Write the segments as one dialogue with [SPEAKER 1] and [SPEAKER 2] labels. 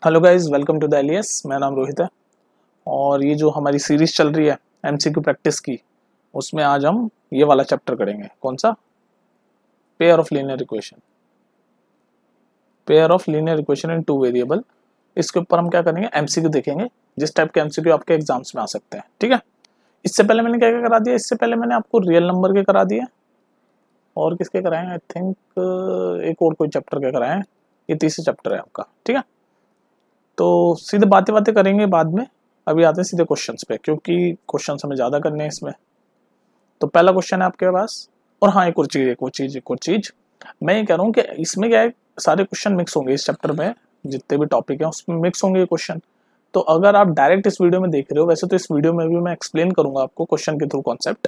[SPEAKER 1] Hello guys, welcome to the Alias. मेरा नाम रोहित है और ये जो हमारी सीरीज चल रही है एमसीक्यू प्रैक्टिस की, उसमें आज हम ये वाला चैप्टर करेंगे। कौन सा? Pair of linear equation. Pair of linear equation in two variable. इसके ऊपर हम क्या करेंगे, एमसीक्यू देखेंगे, जिस टाइप के एमसीक्यू आपके एग्जाम्स में आ सकते हैं। ठीक है, इससे पहले मैंने क्या क्या करा दिया? इससे पहले मैंने आपको रियल नंबर के करा दिए और किसके कराए? आई थिंक एक और कोई चैप्टर के कराए हैं। ये तीसरा चैप्टर है आपका। ठीक है, तो सीधे बातें बातें करेंगे बाद में। अभी आते हैं सीधे क्वेश्चंस पे, क्योंकि क्वेश्चंस हमें ज़्यादा करने हैं इसमें। तो पहला क्वेश्चन है आपके पास। और हाँ, एक और चीज़ मैं ये कह रहा हूँ कि इसमें क्या है, सारे क्वेश्चन मिक्स होंगे इस चैप्टर में। जितने भी टॉपिक हैं उसमें मिक्स होंगे ये क्वेश्चन। तो अगर आप डायरेक्ट इस वीडियो में देख रहे हो, वैसे तो इस वीडियो में भी मैं एक्सप्लेन करूंगा आपको क्वेश्चन के थ्रू कॉन्सेप्ट,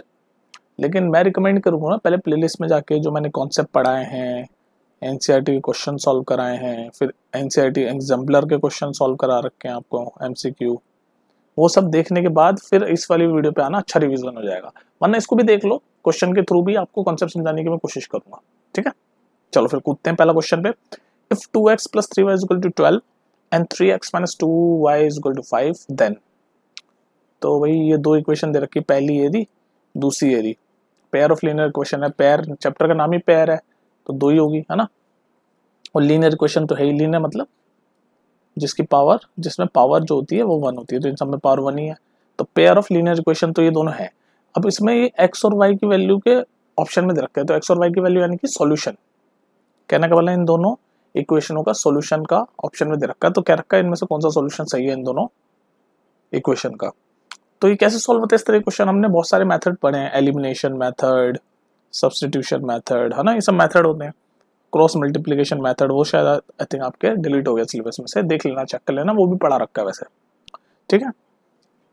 [SPEAKER 1] लेकिन मैं रिकमेंड करूंगा ना, पहले प्लेलिस्ट में जाके जो मैंने कॉन्सेप्ट पढ़ाए हैं, एनसीईआरटी के क्वेश्चन सॉल्व कराए हैं, फिर एनसीईआरटी एग्जाम्पलर के क्वेश्चन सॉल्व करा रखे हैं आपको, एमसीक्यू, वो सब देखने के बाद फिर इस वाली वीडियो पे आना, अच्छा रिवीजन हो जाएगा। वरना इसको भी देख लो, क्वेश्चन के थ्रू भी आपको कॉन्सेप्ट समझाने की मैं कोशिश करूंगा। ठीक है, चलो फिर कूदते हैं पहला क्वेश्चन पे। If 2x plus 3y is equal to 12 and 3x minus 2y is equal to 5 then। तो भाई ये दो इक्वेशन दे रखी, पहली ये दी, दूसरी ये दी। पेयर ऑफ लीनियर इक्वेशन है, पेयर चैप्टर का नाम ही पेयर है, तो दो ही होगी, है ना। और लीनियर इक्वेशन तो है ही, लीनियर मतलब जिसकी पावर, जिसमें पावर जो होती है वो 1 होती है, तो इन सब में पावर 1 ही है। तो पेयर ऑफ लीनियर इक्वेशन तो ये दोनों है। अब इसमें ये एक्स और वाई की वैल्यू के ऑप्शन में दे रखते हैं, तो एक्स और वाई की वैल्यू यानी कि सॉल्यूशन, कहने का वाला इन दोनों इक्वेशनों का सॉल्यूशन का ऑप्शन में दे रखा है। तो क्या रखा है, इनमें से कौन सा सॉल्यूशन सही है इन दोनों इक्वेशन का। तो ये कैसे सॉल्व होता है इस तरह क्वेश्चन? हमने बहुत सारे मेथड पढ़े हैं, एलिमिनेशन मेथड, सब्स्टिट्यूशन मेथड, है ना, ये सब मेथड होते हैं। क्रॉस मल्टीप्लिकेशन मेथड, वो शायद आई थिंक आपके डिलीट हो गया सिलेबस में से, देख लेना, चेक कर लेना, वो भी पढ़ा रखा है वैसे। ठीक है,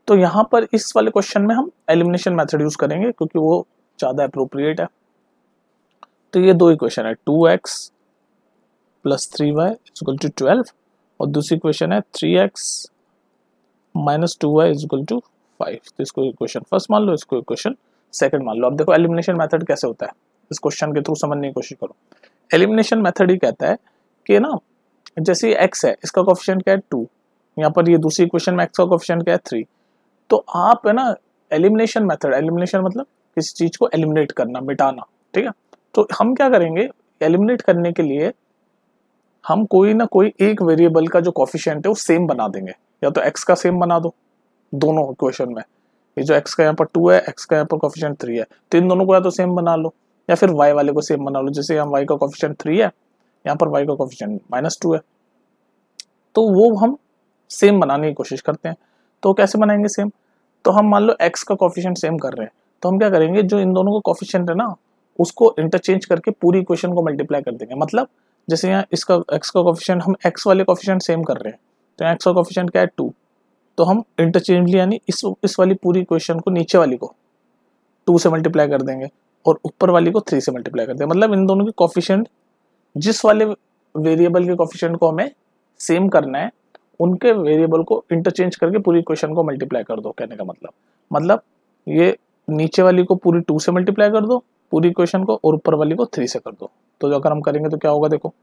[SPEAKER 1] तो यहाँ पर इस वाले क्वेश्चन में हम एलिमिनेशन मेथड यूज करेंगे क्योंकि वो ज़्यादा अप्रोप्रिएट है। तो ये दो इक्वेशन है, 2x plus 3y is equal to 12 और दूसरी इक्वेशन है 3x minus 2y is equal to 5। तो इसको इक्वेशन फर्स्ट मान लो, इसको इक्वेशन सेकंड मान लो। अब देखो एलिमिनेशन मेथड कैसे होता है, इस क्वेश्चन के थ्रू समझने की कोशिश करो। एलिमिनेशन मेथड ही कहता है कि ना, जैसे x है, इसका कोफिशिएंट क्या है 2, यहाँ पर ये दूसरी इक्वेशन में x का कोफिशिएंट क्या है 3। तो आप है ना, एलिमिनेशन मेथड, एलिमिनेशन मतलब किसी चीज को एलिमिनेट करना, मिटाना। ठीक है, तो हम क्या करेंगे, एलिमिनेट करने के लिए हम कोई ना कोई एक वेरिएबल का जो कोफिशिएंट है वो सेम बना देंगे। या तो x का सेम बना दो दोनों इक्वेशन में, ये जो x का यहाँ पर 2 है, x का यहाँ पर कोफिशिएंट 3 है, तो इन दोनों को या तो सेम बना लो या फिर y वाले को सेम बना लो। जैसे यहाँ y का कोफिशिएंट 3 है, यहाँ पर y का कोफिशिएंट -2 है, तो वो हम सेम बनाने की कोशिश करते हैं। तो कैसे बनाएंगे सेम? तो हम मान लो x का कोफिशिएंट सेम कर रहे हैं, तो हम क्या करेंगे, जो इन दोनों का कोफिशिएंट है ना, उसको इंटरचेंज करके पूरी इक्वेशन को मल्टीप्लाई कर देंगे। मतलब जैसे यहाँ इसका x का कोफिशिएंट, हम x वाले कोफिशिएंट सेम कर रहे हैं, तो यहाँ x का कोफिशिएंट क्या है 2, तो हम इंटरचेंजली यानी इस वाली पूरी इक्वेशन को नीचे वाली को 2 से मल्टीप्लाई कर देंगे और ऊपर वाली को 3 से मल्टीप्लाई कर देंगे। मतलब इन दोनों के कोफिशिएंट, जिस वाले वेरिएबल के कोफिशिएंट को हमें सेम करना है, उनके वेरिएबल को इंटरचेंज करके पूरी इक्वेशन को मल्टीप्लाई कर दो, कहने का मतलब ये नीचे वाली को पूरी 2 से मल्टीप्लाई कर दो पूरी इक्वेशन को, और ऊपर वाली को 3 से कर दो। तो अगर हम करेंगे तो क्या होगा, देखो,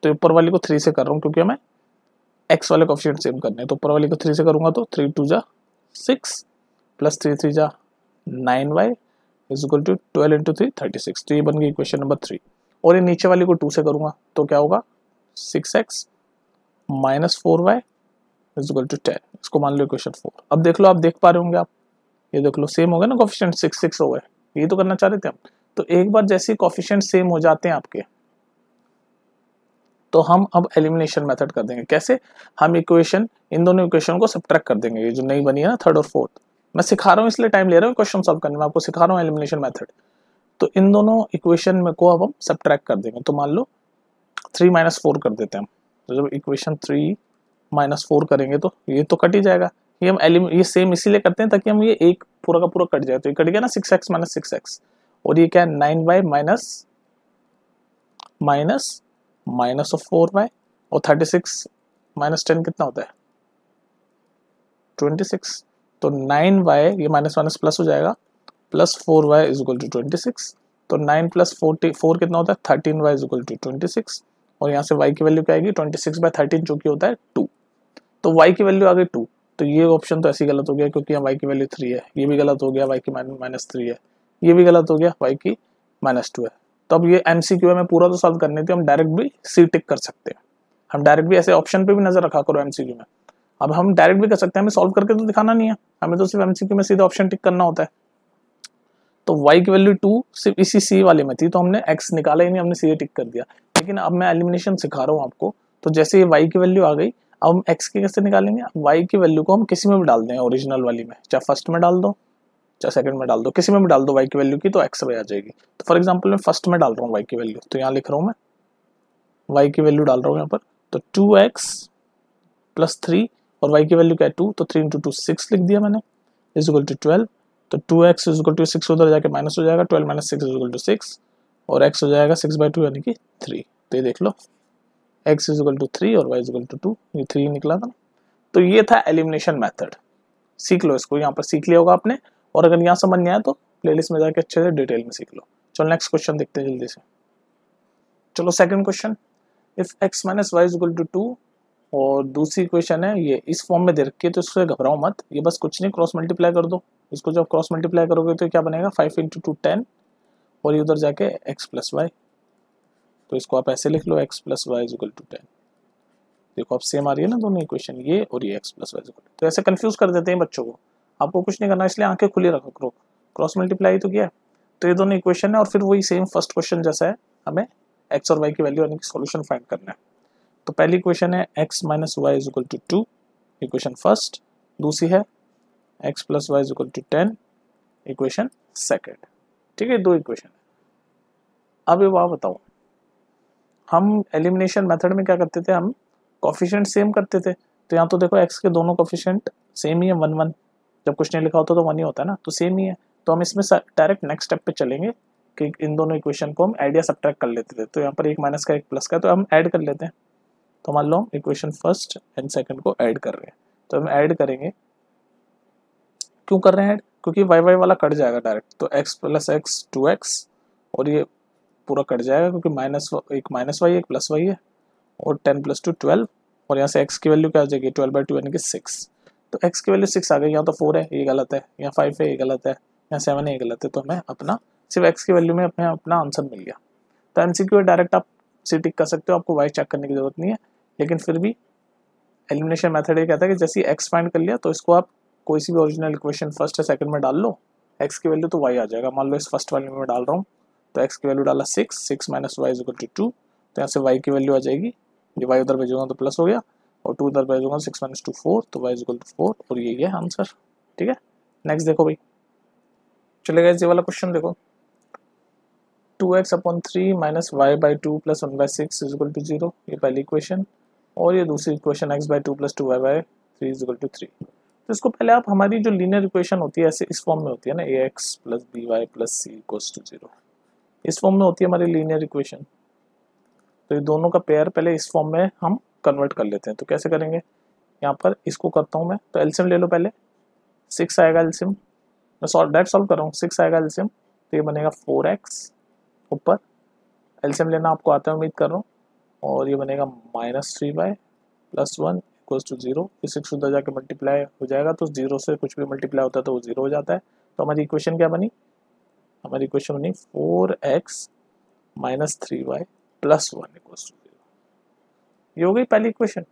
[SPEAKER 1] तो ऊपर वाली को 3 से कर रहा हूँ क्योंकि हमें x वाले कोफिशिएंट सेम करने हैं, तो ऊपर वाली को 3 से करूंगा तो 3 2 जा 6 प्लस 3 3 जा 9y is equal to 12 into 3 36। तो ये बन गई इक्वेशन नंबर 3। और ये नीचे वाली को 2 से करूंगा तो क्या होगा, 6x minus 4y is equal to 10। इसको मान लो इक्वेशन 4। अब देख लो, आप देख पा रहे होंगे, आप ये देख लो, सेम हो गए ना कोफिशिएंट, 6 6 हो गए। ये तो करना चाह रहे थे हम। तो एक बार जैसे कोफिशिएंट सेम हो जाते हैं आपके, तो हम अब एलिमिनेशन मेथड कर देंगे। कैसे? हम इक्वेशन, इन दोनों इक्वेशन को सब्ट्रैक्ट कर देंगे, ये जो नई बनी है ना थर्ड और फोर्थ। मैं सिखा रहा हूँ इसलिए टाइम ले रहा हूँ क्वेश्चन सॉल्व करने में, आपको सिखा रहा हूँ एलिमिनेशन मेथड। तो इन दोनों इक्वेशन में को अब हम सब्ट्रैक्ट कर देंगे। तो मान लो 3 माइनस 4 कर देते हैं हम। तो जब इक्वेशन 3 माइनस 4 करेंगे तो ये तो कट ही जाएगा। ये हम ये सेम इसीलिए करते हैं ताकि हम ये एक पूरा का पूरा कट जाए। तो ये कट गया ना, 6x माइनस 6x, और ये क्या है 9y minus minus minus of 4y, और 36 माइनस 10 कितना होता है 26। तो 9y, ये माइनस माइनस प्लस हो जाएगा, plus 4y is equal to 26। तो 9 प्लस 4 कितना होता है 13y इज इक्वल टू 26, और यहाँ से y की वैल्यू क्या आएगी 26/13 जो कि होता है 2। तो y की वैल्यू आ गई 2, तो ये ऑप्शन तो ऐसे ही गलत हो गया क्योंकि यहाँ y की वैल्यू 3 है, ये भी गलत हो गया, y की -3 है, ये भी गलत हो गया, y की -2 है। तो अब ये MCQ है, मैं पूरा तो सॉल्व करने थे, हम डायरेक्ट भी सी टिक कर सकते हैं, हम डायरेक्ट भी ऐसे ऑप्शन पे भी नजर रखा करो MCQ में। अब हम डायरेक्ट भी कर सकते हैं, हमें सॉल्व करके तो दिखाना नहीं है, हमें तो सिर्फ MCQ में सीधा ऑप्शन टिक करना होता है। तो y की वैल्यू 2 सिर्फ इसी c वाले में थी, तो हमने x निकाला ही नहीं, हमने सीधे टिक कर दिया। लेकिन अब मैं एलिमिनेशन सिखा रहा हूँ आपको, तो जैसे ये y की वैल्यू आ गई, अब हम x की कैसे निकालेंगे, y की वैल्यू को हम किसी में भी डाल दें, ओरिजिनल वाली में, चाहे फर्स्ट में डाल दो चाहे सेकंड में डाल दो, किसी में भी डाल दो y की वैल्यू की, तो x आ जाएगी। तो फॉर एग्जांपल मैं फर्स्ट में डाल रहा हूँ y की वैल्यू, तो यहाँ लिख रहा हूँ मैं y की वैल्यू डाल रहा हूँ यहाँ पर, तो 2x + 3 और y की वैल्यू क्या है 2, तो 3 × 2 6 लिख दिया मैंने, इज इक्वल टू 12। तो 2x इज इक्वल टू 6 उधर जाके माइनस हो जाएगा, 12 - 6 इज इक्वल टू 6, और x हो जाएगा 6/2 यानी कि 3। तो ये देख लो x इज इक्वल टू 3 और y इज इक्वल टू 2, ये 3 निकला था। तो ये था एलिमिनेशन मेथड, सीख लो इसको, यहाँ पर सीख लिया होगा आपने, और अगर यहाँ समझ नहीं आया तो प्लेलिस्ट में जाके अच्छे से डिटेल में सीख लो। चलो नेक्स्ट क्वेश्चन देखते हैं जल्दी से। चलो second question, if x - y is equal to 2, और दूसरी क्वेश्चन है ये इस फॉर्म में दे रखी है, तो इससे घबराओ मत, ये बस कुछ नहीं, क्रॉस मल्टीप्लाई कर दो। इसको जब क्रॉस मल्टीप्लाई करोगे तो क्या बनेगा 5 × 2 10, और ये उधर जाके x + y, तो इसको आप ऐसे लिख लो x + y is equal to 10। देखो अब सेम आ रही है ना दोनों इक्वेशन, ये और ये x + y इज इक्वल, तो ऐसे कंफ्यूज कर देते हैं बच्चों को, आपको कुछ नहीं करना, इसलिए आंखें खुली रखो करो, क्रॉस मल्टीप्लाई तो किया, तो ये दोनों इक्वेशन है, और फिर वही सेम फर्स्ट क्वेश्चन जैसा है, हमें x और y की वैल्यू यानी कि सॉल्यूशन फाइंड करना है। तो पहली इक्वेशन है x - y is equal to 2, equation first, दूसरी है x + y is equal to 10, equation second. ठीक है, दो इक्वेशन है। अब ये बात बताओ, हम एलिमिनेशन मेथड में क्या करते थे, हम कोफिशिएंट सेम करते थे, तो यहाँ तो देखो x के दोनों कोफिशिएंट सेम ही है, 1 1, जब कुछ नहीं लिखा होता तो 1 ही होता है ना, तो सेम ही है। तो हम इसमें डायरेक्ट नेक्स्ट स्टेप पे चलेंगे कि इन दोनों इक्वेशन को हम ऐड या सब्ट्रैक्ट कर लेते थे, तो यहाँ पर एक माइनस का एक प्लस का, तो हम ऐड कर लेते हैं। तो मान लो हम इक्वेशन फर्स्ट एंड सेकंड को ऐड कर रहे हैं, तो हम ऐड करेंगे, क्यों कर रहे हैं ऐड, क्योंकि वाई वाई वाला कट जाएगा डायरेक्ट, तो x + x 2x, और ये पूरा कट जाएगा क्योंकि एक माइनस वाई एक प्लस वाई है, और 10 + 2 12, और यहाँ से x की वैल्यू क्या आ जाएगी 12/2 यानी कि 6। तो x की वैल्यू 6 आ गई, यहाँ तो 4 है ये गलत है, यहाँ 5 है ये गलत है, यहाँ 7 है ये गलत है, तो हमें अपना सिर्फ x की वैल्यू में अपना आंसर मिल गया। तो MCQ डायरेक्ट आप सी टिक कर सकते हो, आपको y चेक करने की जरूरत नहीं है, लेकिन फिर भी एलिमिनेशन मेथड ये कहता है कि जैसे ही x फाइंड कर लिया तो इसको आप कोई सी भी ओरिजिनल इक्वेशन फर्स्ट या सेकंड में डाल लो, x की वैल्यू तो y आ जाएगा। मान लो इस फर्स्ट वाले में मैं डाल रहा हूँ, तो x की वैल्यू डाला 6 6 - y इज इक्वल टू 2, तो यहाँ से y की वैल्यू आ जाएगी, ये y उधर भेजूंगा तो प्लस हो गया, और 2 उधर भेजूंगा 6 - 2 4, तो y इज इक्वल टू 4, और ये है आंसर। ठीक है, नेक्स्ट देखो भाई, चलेगा ये वाला क्वेश्चन देखो, 2x/3 - y/2 + 1/6 is equal to 0, ये पहली इक्वेशन, और ये दूसरी equation x/2 + 2y/3 is equal to 3। तो इसको पहले आप, हमारी जो लीनियर इक्वेशन होती है ऐसे इस फॉर्म में होती है ना, ax + by + c = 0, इस फॉर्म में होती है हमारी लीनियर इक्वेशन। तो ये दोनों का पेयर पहले इस फॉर्म में हम कन्वर्ट कर लेते हैं, तो कैसे करेंगे, यहाँ पर इसको करता हूँ मैं, तो एलसीएम ले लो पहले, 6 आएगा एलसीएम, मैं डायरेक्ट सॉल्व कर रहा हूँ, 6 आएगा एलसीएम, तो ये बनेगा 4x, ऊपर एलसीएम लेना आपको आता है उम्मीद कर रहा हूँ, और ये बनेगा -3y + 1 = 0, ये 6 उधर जाके मल्टीप्लाई हो जाएगा, तो 0 से कुछ भी मल्टीप्लाई होता है तो वो 0 हो जाता है। तो हमारी इक्वेशन क्या बनी, हमारी इक्वेशन बनी 4x - 3y + 1 = 0। ये हो गई पहली इक्वेशन,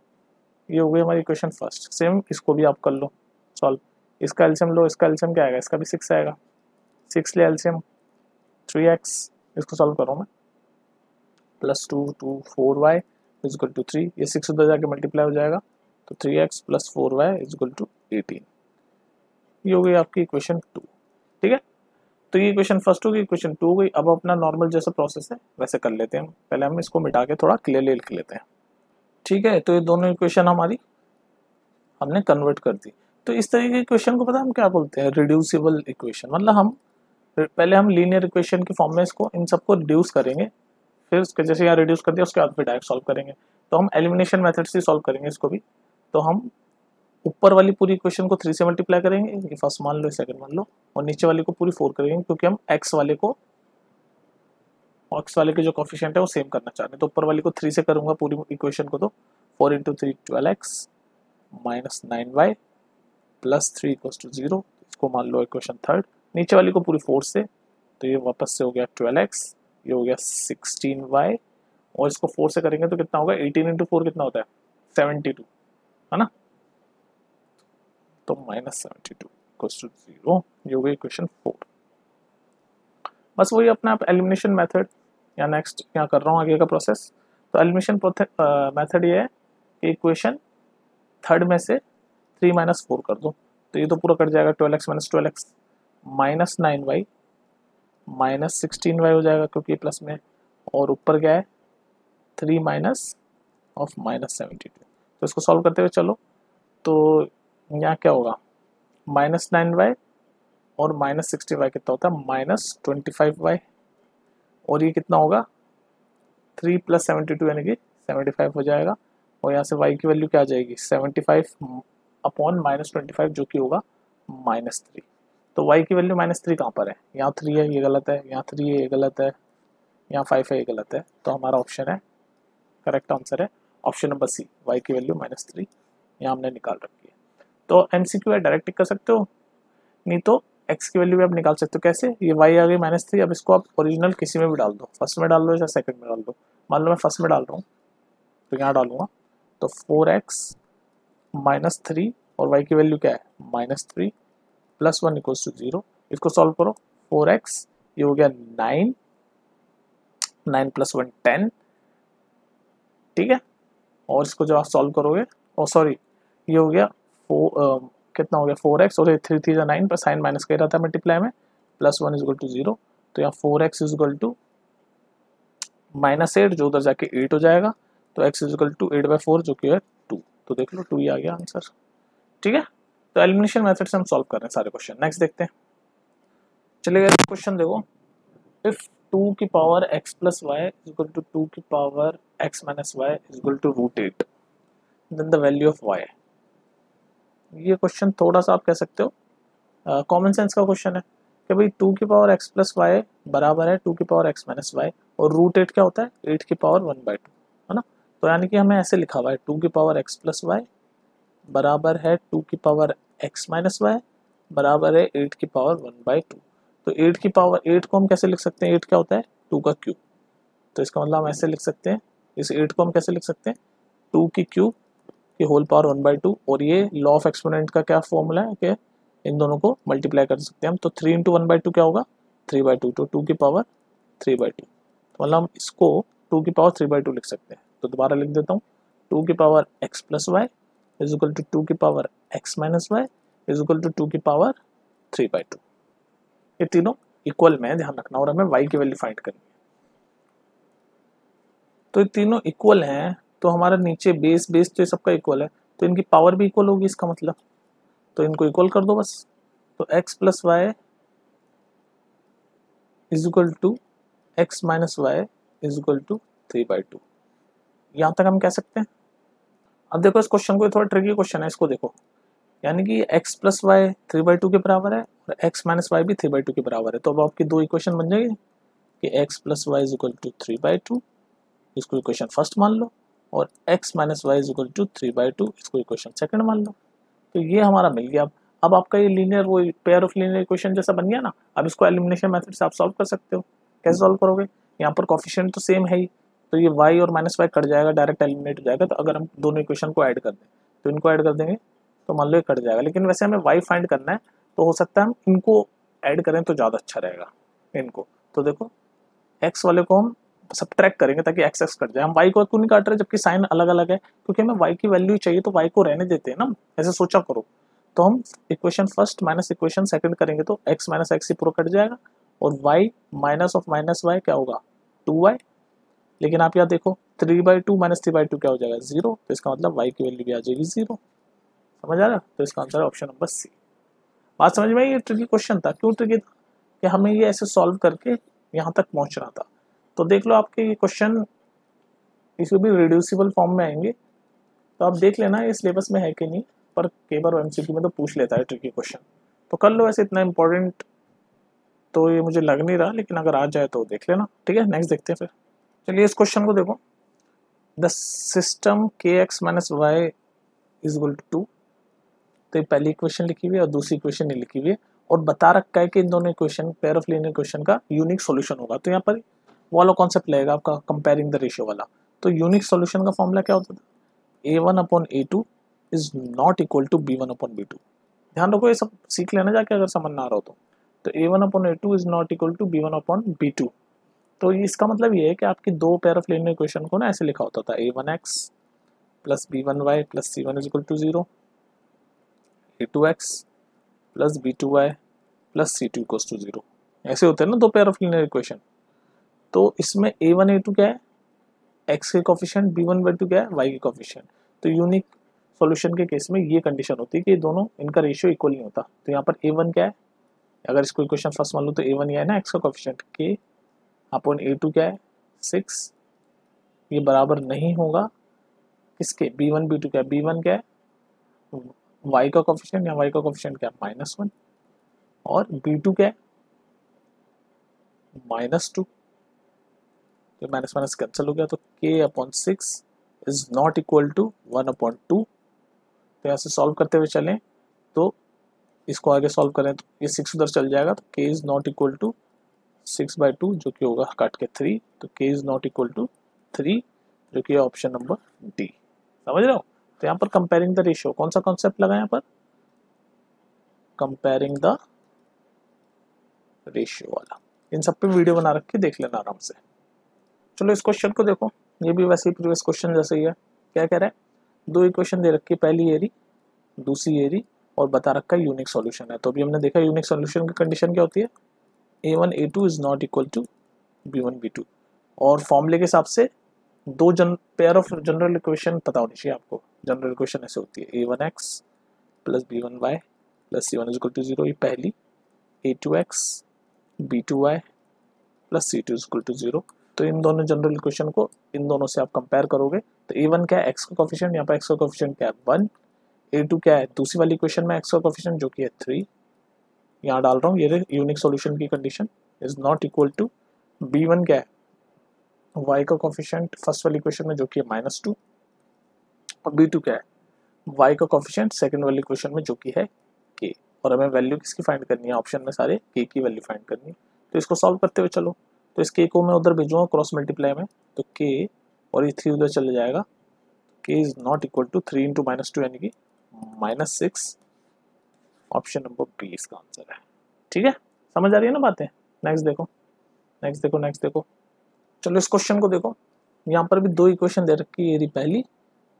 [SPEAKER 1] ये हो गई हमारी इक्वेशन फर्स्ट। सेम इसको भी आप कर लो सॉल्व, इसका एलसीएम लो, इसका एलसीएम क्या आएगा, इसका भी 6 आएगा, 6 ले एलसीएम 3x, इसको सॉल्व करो मैं, +2 2 4y = 3, ये 6 उधर जाके मल्टीप्लाई हो जाएगा, तो 3x + 4y = 18, ये हो गई आपकी इक्वेशन 2। ठीक है, तो ये इक्वेशन फर्स्ट हो गई, इक्वेशन 2 हो गई। अब अपना नॉर्मल जैसा प्रोसेस है वैसे कर लेते हैं, पहले हम इसको मिटा के थोड़ा क्लियरली लिख लेते हैं। ठीक है, तो ये दोनों इक्वेशन हमारी हमने कन्वर्ट कर दी। तो इस तरीके के इक्वेशन को पता हम क्या बोलते हैं, रिड्यूसिबल इक्वेशन, मतलब हम पहले हम लीनियर इक्वेशन के फॉर्म में इसको इन सबको रिड्यूस करेंगे, फिर उसके जैसे यहाँ रिड्यूस कर दिया उसके बाद फिर डायरेक्ट सॉल्व करेंगे। तो हम एलिमिनेशन मेथड से सॉल्व करेंगे इसको भी। तो हम ऊपर वाली पूरी इक्वेशन को 3 से मल्टीप्लाई करेंगे, ये फर्स्ट मान लो, सेकंड मान लो, और नीचे वाली को पूरी 4 करेंगे, क्योंकि हम x वाले के जो कोफिशिएंट है वो सेम करना चाह रहे हैं। तो ऊपर वाली को 3 से करूंगा पूरी इक्वेशन को, तो 4 × 3 12x minus 9y plus 3 equals to 0। इसको मान लो इक्वेशन थर्ड। नीचे वाली को पूरी 4 से, तो ये वापस से हो गया 12x, ये हो गया 16y, और इसको 4 से करेंगे तो कितना होगा, 18 इंटू 4 कितना होता है, 72, है ना। तो माइनस 72 इक्वल्स टू 0, ये हो गई इक्वेशन 4। बस वही अपना आप एलिमिनेशन मेथड या नेक्स्ट यहाँ कर रहा हूँ आगे का प्रोसेस। तो एलिमिनेशन मेथड ये है कि इक्वेशन थर्ड में से 3 माइनस 4 कर दो, तो ये तो पूरा कट जाएगा, 12x minus 12x minus 9y minus 16y हो जाएगा क्योंकि प्लस में, और ऊपर क्या है 3 माइनस ऑफ माइनस 72। तो इसको सॉल्व करते हुए चलो, तो यहाँ क्या होगा, माइनस 9y और माइनस 60y कितना होता है, माइनस 25y, और ये कितना होगा 3 प्लस 72 यानी कि 75 हो जाएगा, और यहाँ से y की वैल्यू क्या आ जाएगी, 75 अपॉन माइनस 25 जो कि होगा माइनस 3। तो y की वैल्यू माइनस 3 कहाँ पर है, यहाँ 3 है ये गलत है, यहाँ 3 है ये गलत है, यहाँ 5 है ये गलत है। तो हमारा ऑप्शन है, करेक्ट आंसर है ऑप्शन नंबर सी, y की वैल्यू माइनस 3 यहाँ हमने निकाल रखी है। तो MCQ है डायरेक्ट टिक कर सकते हो, नहीं तो x की वैल्यू भी आप निकाल सकते हो। कैसे, ये y आ गई माइनस 3, अब इसको आप ओरिजिनल किसी में भी डाल दो, फर्स्ट में डाल दो या सेकंड में डाल दो। मान लो मैं फर्स्ट में डाल रहा हूँ तो यहाँ डालूंगा, तो 4x माइनस 3 और y की वैल्यू क्या है माइनस 3 प्लस 1 इक्वल्स टू 0। इसको सॉल्व करो, 4x ये हो गया 9, 9 प्लस 1 10, ठीक है। और इसको जब आप सॉल्व करोगे, और सॉरी ये हो गया कितना हो गया 4x, और ये 3 3 या 9 पर साइन माइनस का रहता है मल्टीप्लाई में, प्लस 1 इज इक्वल टू 0। तो यहाँ 4x is equal to minus 8 जो उधर जाके 8 हो जाएगा, तो x इज इक्वल टू 8/4 जो कि है 2। तो देख लो 2 ही आ गया आंसर, ठीक है। तो एलिमिनेशन मेथड से हम सॉल्व कर रहे हैं सारे क्वेश्चन। नेक्स्ट देखते हैं, चलिए क्वेश्चन देखो, इफ 2 की power x plus y is equal to 2 की power x minus y is equal to √8, then the value of y। ये क्वेश्चन थोड़ा सा आप कह सकते हो कॉमन सेंस का क्वेश्चन है कि भाई 2 की पावर x प्लस वाई बराबर है 2 की पावर x माइनस वाई, और √8 क्या होता है 8 की पावर 1/2, है ना। तो यानी कि हमें ऐसे लिखा हुआ है 2 की पावर x प्लस वाई बराबर है 2 की पावर x माइनस वाई बराबर है 8 की पावर 1/2। तो 8 की पावर 8 को हम कैसे लिख सकते हैं, 8 क्या होता है 2 का क्यूब, तो इसका मतलब हम ऐसे लिख सकते हैं, इस 8 को हम कैसे लिख सकते हैं 2 की क्यूब की होल पावर 1/2, और ये लॉ ऑफ एक्सपोनेंट का क्या फॉर्मूला है कि इन दोनों को मल्टीप्लाई कर सकते हैं हम। तो 3 इंटू 1/2 क्या होगा 3/2, तो 2 की पावर 3/2, तो मतलब हम इसको 2 की पावर 3/2 लिख सकते हैं। तो दोबारा लिख देता हूँ, 2 की power x plus y is equal to 2 की power x minus y is equal to 2 की पावर 3/2। ये तीनों इक्वल में है, ध्यान रखना, और हमें y की वैल्यू फाइंड करनी है। तो ये तीनों इक्वल हैं, तो हमारा नीचे बेस तो ये सबका इक्वल है, तो इनकी पावर भी इक्वल होगी इसका मतलब, तो इनको इक्वल कर दो बस। तो x plus y is equal to x minus y is equal to 3/2, यहाँ तक हम कह सकते हैं। अब देखो इस क्वेश्चन को, थोड़ा ट्रिकी क्वेश्चन है, इसको देखो, यानी कि x प्लस वाई 3/2 के बराबर है और x माइनस वाई भी 3/2 के बराबर है। तो अब आपकी दो इक्वेशन बन जाएगी कि x plus y is equal to 3/2, इसको इक्वेशन फर्स्ट मान लो, और x minus y is equal to 3/2, इसको इक्वेशन सेकंड मान लो। तो ये हमारा मिल गया। अब आपका ये लीनियर, वो पेयर ऑफ लीनियर इक्वेशन जैसा बन गया ना। अब इसको एलिमिनेशन मेथड से आप सॉल्व कर सकते हो। कैसे सॉल्व करोगे, यहाँ पर कोफिशिएंट तो सेम है ही, तो ये y और माइनस वाई कट जाएगा, डायरेक्ट एलिमिनेट हो जाएगा। तो अगर हम दोनों इक्वेशन को ऐड कर दें, तो इनको ऐड कर देंगे तो मान लो ये कट जाएगा, लेकिन वैसे हमें y फाइंड करना है, तो हो सकता है हम इनको ऐड करें तो ज़्यादा अच्छा रहेगा इनको। तो देखो x वाले को हम सब्ट्रैक्ट करेंगे ताकि x x कट जाए। हम y को क्यों नहीं काट रहे जबकि साइन अलग अलग है, क्योंकि हमें y की वैल्यू चाहिए, तो y को रहने देते हैं ना, ऐसे सोचा करो। तो हम equation first minus equation second करेंगे तो x माइनस एक्स ही पूरा कट जाएगा, और y minus of minus y क्या होगा 2y। लेकिन आप यहाँ देखो 3/2 माइनस 3/2 क्या हो जाएगा 0, तो इसका मतलब y की वैल्यू भी आ जाएगी 0। समझ आ रहा है, तो इसका आंसर है ऑप्शन नंबर सी। बात समझ में आई। ये ट्रिकी क्वेश्चन था, क्यों ट्रिकी था कि हमें ये ऐसे सॉल्व करके यहाँ तक पहुँचना था। तो देख लो आपके ये क्वेश्चन इसको भी रिड्यूसिबल फॉर्म में आएंगे, तो आप देख लेना ये सिलेबस में है कि नहीं, पर कई बार एमसीक्यू में तो पूछ लेता है ट्रिकी क्वेश्चन, तो कर लो। ऐसे इतना इंपॉर्टेंट तो ये मुझे लग नहीं रहा, लेकिन अगर आ जाए तो देख लेना, ठीक है। नेक्स्ट देखते हैं फिर। चलिए इस क्वेश्चन को देखो, the system kx minus y is equal to 2। तो ये पहली इक्वेशन लिखी हुई है और दूसरी इक्वेशन नहीं लिखी हुई है, और बता रखा है कि इन दोनों equation pair of linear equation का यूनिक सॉल्यूशन होगा। तो यहाँ पर वो वाला कॉन्सेप्ट लगेगा आपका कंपेयरिंग द रेशियो वाला। तो यूनिक सॉल्यूशन का फॉर्मूला क्या होता था, A1/A2 is not equal to B1/B2। ध्यान रखो, ये सब सीख लेना जाके अगर समझ ना आ रहा हो तो A1/A2 is not equal to B1/B2। तो इसका मतलब ये है कि आपकी दो पेयर ऑफ लीनियर इक्वेशन को ना ऐसे लिखा होता था, A1x plus B1y plus C1 is equal to 0, A2x plus B2y plus C2 equal to 0। ऐसे होते हैं ना दो पेयर ऑफ लीनियर इक्वेशन। तो इसमें A1A2 क्या है, x के कोफिशिएंट, B1/2 क्या है, y के कोफिशिएंट। तो यूनिक सॉल्यूशन के केस में ये कंडीशन होती है कि दोनों इनका रेशियो इक्वल नहीं होता। तो यहाँ पर A1 क्या है, अगर इसको इक्वेशन फर्स्ट मान लो तो A1 ये है ना x का कोफिशिएंट, k अपॉन A2 क्या है 6, ये बराबर नहीं होगा किसके, B1/B2 क्या है, B1 क्या है y का कोफिशिएंट, या y का कोफिशिएंट क्या है -1, और B2 क्या है -2। तो माइनस माइनस कैंसिल हो गया, तो k/6 is not equal to 1/2। तो यहाँ से सॉल्व करते हुए चलें तो इसको आगे सॉल्व करें तो ये 6 उधर चल जाएगा, तो k is not equal to 6/2 जो कि होगा काट के 3। तो k is not equal to 3 जो कि ऑप्शन नंबर डी। समझ रहे हो। तो यहाँ पर कंपेयरिंग द रेशियो, कौन सा कॉन्सेप्ट लगा यहाँ पर, कंपेयरिंग द रेशियो वाला। इन सब पे वीडियो बना रख के देख लेना आराम से। चलो इस क्वेश्चन को देखो, ये भी वैसे ही प्रीवियस क्वेश्चन जैसे ही है। क्या कह रहा है, दो इक्वेशन दे रखी है, पहली एरी दूसरी एरी, और बता रखा है यूनिक सॉल्यूशन है। तो अभी हमने देखा यूनिक सॉल्यूशन की कंडीशन क्या होती है, A1A2 is not equal to B1B2। और फॉर्मूले के हिसाब से दो पेयर ऑफ जनरल इक्वेशन पता होनी चाहिए आपको। जनरल इक्वेशन ऐसे होती है, A1x plus B1y plus C1 is equal to 0, ये पहली, A2x B2y plus C2 is equal to 0। तो इन दोनों जनरल इक्वेशन को इन दोनों से आप कंपेयर करोगे तो A1 क्या है x का कोफिशिएंट, यहाँ पर x का कोफिशिएंट क्या है 1, A2 क्या है दूसरी वाली इक्वेशन में x का कोफिशिएंट जो कि है 3, यहाँ डाल रहा हूँ, ये यूनिक सॉल्यूशन की condition is not equal to B1 क्या है y का कोफिशिएंट फर्स्ट वाली इक्वेशन में जो कि है -2, और B2 क्या है y का कोफिशिएंट सेकंड वाली इक्वेशन में जो कि है k। और हमें वैल्यू किसकी फाइंड करनी है, ऑप्शन में सारे k की वैल्यू फाइंड करनी है। तो इसको सॉल्व करते हुए चलो, तो इस k को मैं उधर भेजूंगा क्रॉस मल्टीप्लाई में, तो k और ये 3 उधर चले जाएगा, k is not equal to 3 into -2 यानी कि -6। ऑप्शन नंबर बी इसका आंसर है। ठीक है, समझ आ रही है ना बातें। नेक्स्ट देखो, नेक्स्ट देखो, नेक्स्ट देखो। चलो इस क्वेश्चन को देखो, यहाँ पर भी दो इक्वेशन दे रखी है, ये रही पहली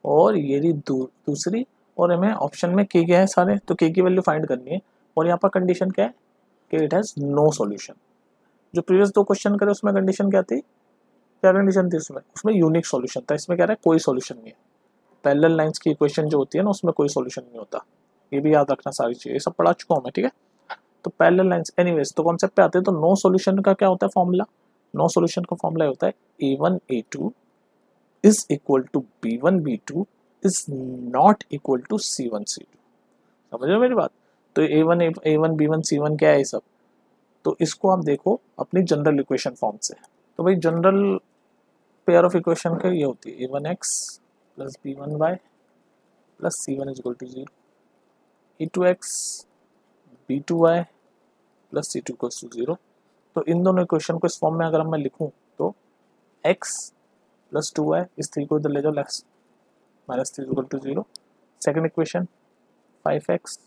[SPEAKER 1] और ये रही दूसरी, और हमें ऑप्शन में k क्या है सारे, तो k की वैल्यू फाइंड करनी है। और यहाँ पर कंडीशन क्या है कि इट हैज नो सॉल्यूशन। जो प्रीवियस दो क्वेश्चन करे उसमें कंडीशन क्या थी, क्या कंडीशन थी उसमें यूनिक सॉल्यूशन था। इसमें क्या रहा है कोई सॉल्यूशन नहीं है। पैरेलल लाइंस की इक्वेशन जो होती है ना उसमें कोई सॉल्यूशन नहीं होता, ये भी याद रखना, सारी चीजें सब पढ़ा चुका हूँ मैं। ठीक है, तो पैरेलल लाइंस एनीवेज, तो कॉन्सेप्ट पे आते हैं। तो नो सॉल्यूशन का क्या होता है फॉर्मूला, नो सॉल्यूशन का फॉर्मूला होता है A1A2 is equal to B1B2 is not equal to C1C2। समझ रहे हो मेरी बात। तो A1 B1 C1 क्या है ये सब, तो इसको आप देखो अपनी जनरल इक्वेशन फॉर्म से। तो भाई जनरल पेयर ऑफ इक्वेशन का ये होती है A1x plus B1y plus C1 is equal to 0, A2x B2y plus C2 equal to 0। तो इन दोनों इक्वेशन को इस फॉर्म में अगर मैं लिखूं तो x प्लस 2y, इस 3 को इधर ले जाओ, -3 equal to 0। Second equation 5x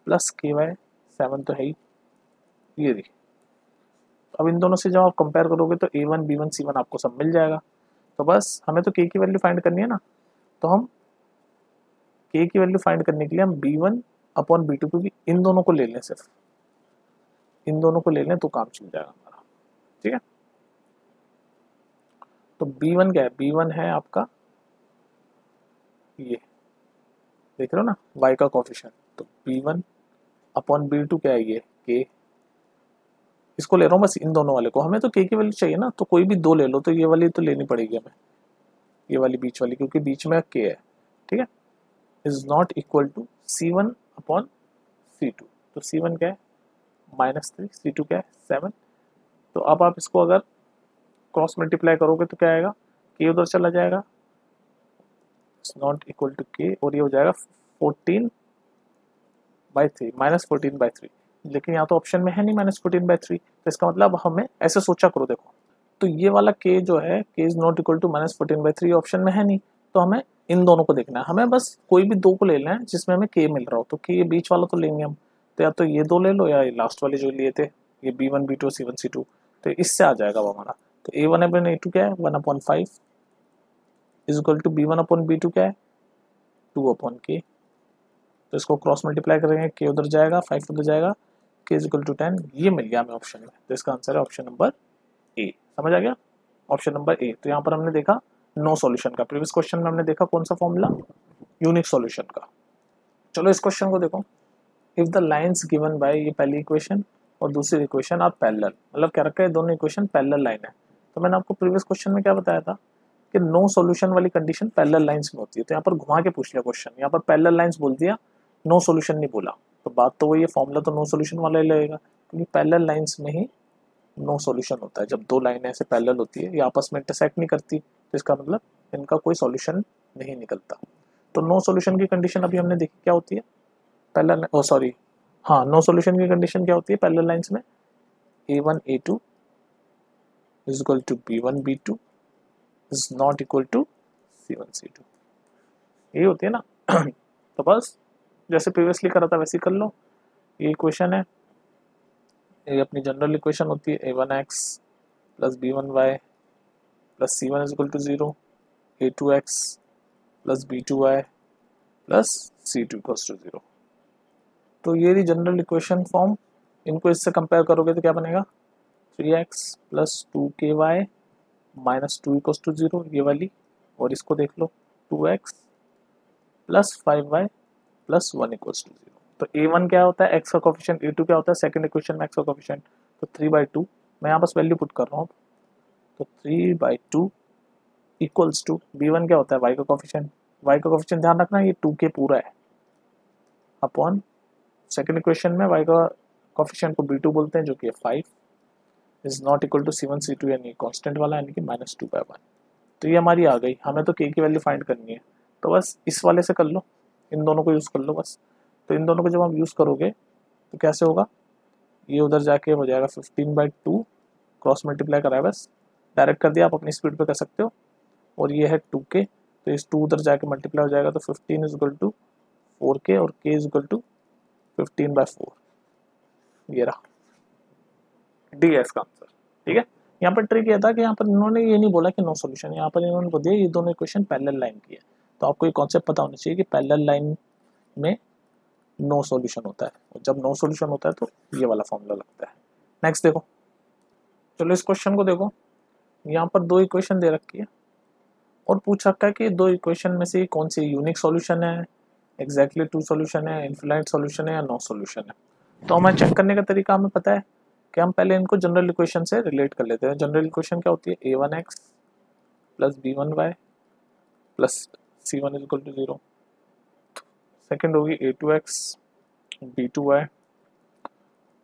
[SPEAKER 1] plus ky, 7 तो है ही, ये देखिए। अब इन दोनों से जब आप कंपेयर करोगे तो A1 B1 C1 आपको सब मिल जाएगा। तो बस हमें तो k की वैल्यू फाइंड करनी है ना, तो हम k की वैल्यू फाइंड करने के लिए हम B1/B2, क्योंकि इन दोनों को ले लें, सिर्फ इन दोनों को ले लें तो काम चल जाएगा हमारा। ठीक है, तो B1 क्या है, B1 है आपका ये देख रहे हो ना y का कोफिशिएंट, तो B1/B2 क्या है ये k। इसको ले रहा हूँ बस इन दोनों वाले को, हमें तो k की वैल्यू चाहिए ना, तो कोई भी दो ले लो, तो ये वाली तो लेनी पड़ेगी हमें, ये वाली बीच वाली, क्योंकि बीच में k है। ठीक है, is not equal to C1/C2। तो C1 क्या है -3, C2 क्या है 7। तो अब आप इसको अगर क्रॉस मल्टीप्लाई करोगे तो क्या आएगा, k उधर चला जाएगा, इज नॉट इक्वल टू के, और ये हो जाएगा 14/3 -14/3, लेकिन यहाँ तो ऑप्शन में है नहीं -14/3, तो इसका मतलब हमें ऐसे सोचा करो, देखो तो ये वाला k जो है k is not equal to -14/3 option में है नहीं, तो हमें इन दोनों को देखना है, हमें बस कोई भी दो को ले लेना है जिसमें हमें k मिल रहा हो, तो k ये बीच वाला तो लेंगे हम, तो या तो ये दो ले लो या लास्ट वाले जो लिए थे ये B1 B2 C1 C2, तो इससे आ जाएगा वो हमारा। तो A1/A2 क्या है 1/5 इज इक्वल टू B1/B2 क्या है 2/k, तो इसको क्रॉस मल्टीप्लाई करेंगे k उधर जाएगा 5 उधर जाएगा, k इज इक्वल टू 10, ये मिल गया हमें ऑप्शन में, तो इसका आंसर है ऑप्शन नंबर ए। समझ आ गया, ऑप्शन नंबर ए। तो यहाँ पर हमने देखा नो सॉल्यूशन का, प्रीवियस क्वेश्चन में हमने देखा कौन सा फॉर्मूला, यूनिक सॉल्यूशन का। चलो इस क्वेश्चन को देखो, if the lines given by, ये पहली इक्वेशन और दूसरी इक्वेशन आर पैरेलल, मतलब क्या रखा है दोनों इक्वेशन पैरेलल लाइन है। तो मैंने आपको प्रीवियस क्वेश्चन में क्या बताया था कि नो सॉल्यूशन वाली कंडीशन पैरेलल लाइंस में होती है, तो यहाँ पर घुमा के पूछ लिया क्वेश्चन, यहाँ पर पैरेलल लाइंस बोल दिया, नो सॉल्यूशन नहीं बोला, तो बात तो वही है, फॉर्मूला तो नो सॉल्यूशन वाला ही लगेगा, क्योंकि पैरेलल लाइंस में ही नो सॉल्यूशन होता है। जब दो लाइनें ऐसे पैरेलल होती है, ये आपस में इंटरसेक्ट नहीं करती, तो इसका मतलब इनका कोई सॉल्यूशन नहीं निकलता। तो नो सॉल्यूशन की कंडीशन अभी हमने देखी क्या होती है पैरेलल, सॉरी हाँ, नो सॉल्यूशन की कंडीशन क्या होती है पैरेलल लाइंस में, A1/A2 is equal to B1/B2 is not equal to C1/C2, यही होती है ना। तो बस जैसे प्रीवियसली करा था वैसे ही कर लो, ये इक्वेशन है, ये अपनी जनरल इक्वेशन होती है A1x plus B1y plus C1 is equal to 0, A2x plus B2y plus C2 equals to 0। तो ये रही जनरल इक्वेशन फॉर्म, इनको इससे कंपेयर करोगे तो क्या बनेगा 3x plus 2ky minus 2 equals to 0, ये वाली, और इसको देख लो 2x plus 5y plus 1 equals to 0। तो A1 क्या होता है x का कोफिशिएंट, A2 क्या होता है सेकंड इक्वेशन में x का कोफिशिएंट, तो 3/2, मैं यहाँ बस वैल्यू पुट कर रहा हूँ, तो 3/2 इक्वल्स टू B1 क्या होता है y का कोफिशिएंट, y का कोफिशिएंट ध्यान रखना ये 2k पूरा है, अपॉन सेकंड इक्वेशन में y का कोफिशिएंट को B2 बोलते हैं जो कि 5 is not equal to C1/C2, यानी कांस्टेंट वाला, यानी कि -2/1। तो ये हमारी आ गई, हमें तो k की वैल्यू फाइंड करनी है, तो बस इस वाले से कर लो, इन दोनों को यूज़ कर लो बस। तो इन दोनों को जब हम यूज़ करोगे तो कैसे होगा, ये उधर जाके हो जाएगा 15/2, क्रॉस मल्टीप्लाई करा है बस, डायरेक्ट कर दिया, आप अपनी स्पीड पे कर सकते हो, और ये है 2k, तो इस 2 उधर जाके मल्टीप्लाई हो जाएगा, तो 15 इज इक्वल टू 4k और k इज इक्वल टू 15/4, ये रहा डी है इसका आंसर। ठीक है, यहाँ पर ट्रिक ये था कि यहाँ पर इन्होंने ये नहीं बोला कि नो सॉल्यूशन, यहाँ पर इन्होंने बोल दिया ये दोनों इक्वेशन पैरेलल लाइन की है, तो आपको ये कॉन्सेप्ट पता होना चाहिए कि पैरेलल लाइन में नो सॉल्यूशन होता है, और जब नो सॉल्यूशन होता है तो ये वाला फॉर्मूला लगता है। नेक्स्ट देखो, चलो इस क्वेश्चन को देखो, यहाँ पर दो इक्वेशन दे रखी है और पूछ रखा है कि दो इक्वेशन में से कौन सी यूनिक सॉल्यूशन है, एग्जैक्टली टू सॉल्यूशन है, इनफिनाइट सॉल्यूशन है या नो सॉल्यूशन है। तो हमें चेक करने का तरीका हमें पता है कि हम पहले इनको जनरल इक्वेशन से रिलेट कर लेते हैं। जनरल इक्वेशन क्या होती है, A1x plus B1y plus C1 is equal to 0, second होगी A2x B2y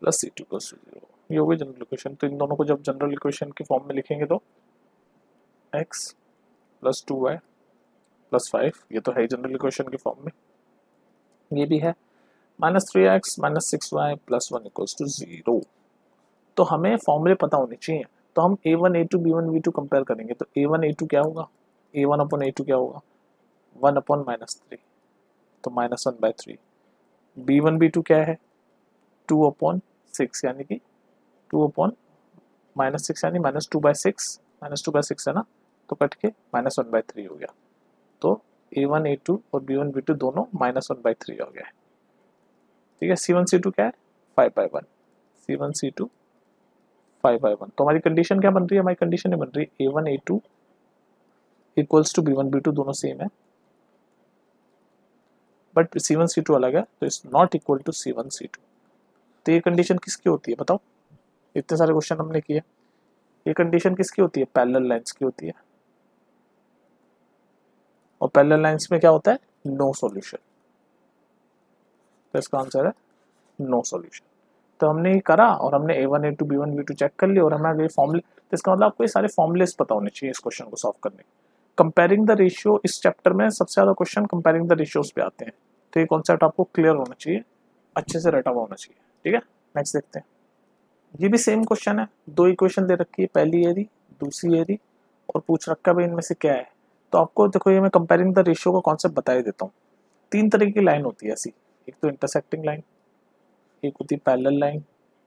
[SPEAKER 1] plus C2 equals to 0, ये होगी जनरल इक्वेशन। तो इन दोनों को जब जनरल इक्वेशन की फॉर्म में लिखेंगे तो x प्लस 2y प्लस 5, ये तो है जनरल इक्वेशन की फॉर्म में, ये भी है -3x minus 6y plus 1 equals to 0। तो हमें फॉर्मूले पता होने चाहिए, तो हम A1 A2 B1 B2 compare करेंगे, तो A1 A2 क्या होगा, A1/A2 क्या होगा 1/-3, तो -1/3। B1 B2 क्या है 2/6, यानी कि 2/-6 यानी -2/6 है ना, तो कट के -1/3 हो गया। तो A1 A2 और B1 B2 दोनों -1/3 हो गया। ठीक है, C1 C2 क्या है 5/1, C1 C2 5/1। तो हमारी कंडीशन क्या बन रही है, हमारी कंडीशन बन रही है A1 A2 equals to B1 B2, दोनों सेम है, बट C1 C2 अलग है, तो it's not equal to C1 C2। तो ये कंडीशन किसकी होती है बताओ, इतने सारे क्वेश्चन हमने किए, ये कंडीशन किसकी होती है, पैरेलल लाइंस की होती है, और पैरेलल लाइंस में क्या होता है नो सॉल्यूशन, तो इसका आंसर है नो सॉल्यूशन। तो हमने ये करा और हमने A1 A2 B1 B2 check कर लिया और हमें अगर फॉर्मूले, तो इसका मतलब आपको ये सारे फॉर्मूलेस पता होने चाहिए इस क्वेश्चन को सॉल्व करने। कंपेयरिंग द रेशियो इस चैप्टर में सबसे ज़्यादा क्वेश्चन कंपेयरिंग द रेशियोज पे आते हैं, तो ये कॉन्सेप्ट आपको क्लियर होना चाहिए, अच्छे से रटा हुआ होना चाहिए। ठीक है, नेक्स्ट देखते हैं। ये भी सेम क्वेश्चन है, दो इक्वेशन दे रखी है, पहली एरी दूसरी एरी, और पूछ रखा है भाई इनमें से क्या है। तो आपको देखो ये मैं कंपेयरिंग द रेशियो का कॉन्सेप्ट बता ही देता हूँ। तीन तरह की लाइन होती है ऐसी, एक तो इंटरसेक्टिंग लाइन, एक होती है पैरेलल लाइन।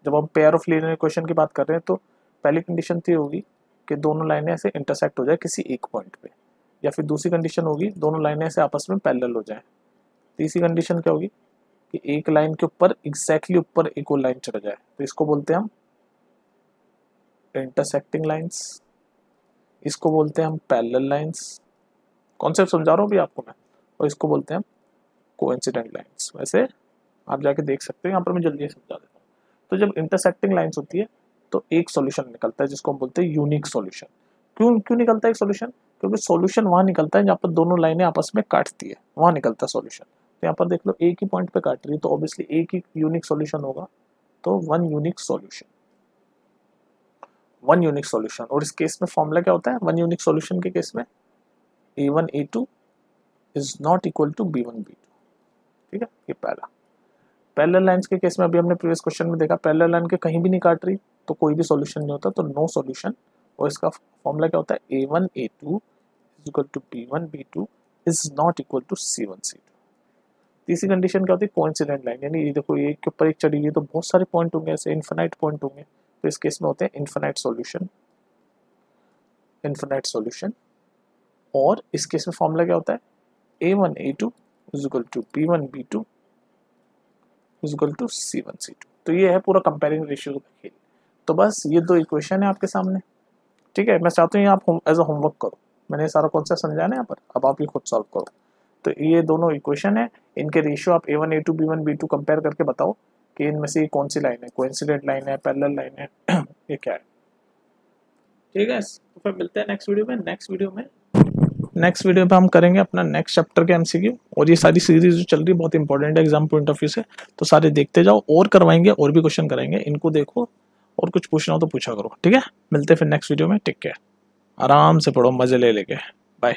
[SPEAKER 1] जब हम पेयर ऑफ लीनियर इक्वेशन की बात कर रहे हैं तो पहली कंडीशन तो होगी कि दोनों लाइनें ऐसे इंटरसेक्ट हो जाए किसी एक पॉइंट पे, या फिर दूसरी कंडीशन होगी दोनों लाइनें ऐसे आपस में पैरेलल हो जाए। तीसरी कंडीशन क्या होगी कि एक लाइन के ऊपर एग्जैक्टली ऊपर एक और लाइन चढ़ जाए, तो इसको बोलते हैं हम इंटरसेक्टिंग लाइंस, इसको बोलते हैं हम पैरेलल लाइंस। कॉन्सेप्ट समझा रहा हूँ भी आपको मैं। और इसको बोलते हैं हम कोइंसिडेंट लाइंस। वैसे आप जाके देख सकते हैं, यहाँ पर मैं जल्दी समझा देता हूँ। तो जब इंटरसेक्टिंग लाइंस होती है तो एक सॉल्यूशन निकलता है जिसको हम बोलते हैं यूनिक सॉल्यूशन। क्यों निकलता है एक सॉल्यूशन? क्योंकि सॉल्यूशन वहाँ निकलता है जहाँ पर दोनों लाइनें आपस में काटती है, वहाँ निकलता है सॉल्यूशन। तो यहाँ पर देख लो एक ही पॉइंट पे काट रही है, तो ऑब्वियसली एक ही यूनिक सॉल्यूशन होगा, तो one unique solution, one unique solution. और इस केस में फॉर्मूला क्या होता है वन यूनिक सॉल्यूशन के केस में? A1 A2 is not equal to B1 B2। ठीक है, ये पहला। पैरेलल लाइंस के केस में अभी हमने प्रीवियस क्वेश्चन में देखा, पैरेलल लाइन के कहीं भी नहीं काट रही तो कोई भी सॉल्यूशन नहीं होता, तो नो सॉल्यूशन। और इसका फॉर्मूला क्या होता है? A1 A2 is equal to B1 B2 is not equal to C1 C2। तीसरी कंडीशन क्या होती है? कोइंसिडेंट लाइन, यानी ये देखो एक के ऊपर एक चढ़ी हुई है तो बहुत सारे पॉइंट होंगे, ऐसे इन्फिनाइट पॉइंट होंगे, तो इस केस में होते हैं इन्फिनाइट सॉल्यूशन, इन्फिनाइट सॉल्यूशन। और इस केस में फॉर्मूला क्या होता है? A1 A2 is equal to B1 B2 is equal to C1 C2। तो ये है पूरा कंपेयरिंग रेशियो का खेल। तो बस ये दो इक्वेशन है आपके सामने। ठीक है, मैं चाहता हूँ आप एज अ होमवर्क करो, मैंने सारा कॉन्सेप्ट समझाया ना यहाँ पर, अब आप ये खुद सॉल्व करो। तो ये दोनों इक्वेशन है, इनके रेशियो आप A1 A2 B1 B2 compare करके बताओ कि इनमें से कौन सी लाइन है, कोइंसिडेंट लाइन है, पैरेलल लाइन है, ये क्या है। ठीक है, तो फिर मिलते हैं नेक्स्ट वीडियो में। नेक्स्ट वीडियो पे हम करेंगे अपना नेक्स्ट चैप्टर के एमसीक्यू, और ये सारी सीरीज जो चल रही है बहुत इंपॉर्टेंट है एग्जाम पॉइंट ऑफ व्यू से, तो सारे देखते जाओ और करवाएंगे, और भी क्वेश्चन कराएंगे, इनको देखो और कुछ पूछना हो तो पूछा करो। ठीक है, मिलते हैं फिर नेक्स्ट वीडियो में। टेक केयर, आराम से पढ़ो, मजे ले लेके, बाय।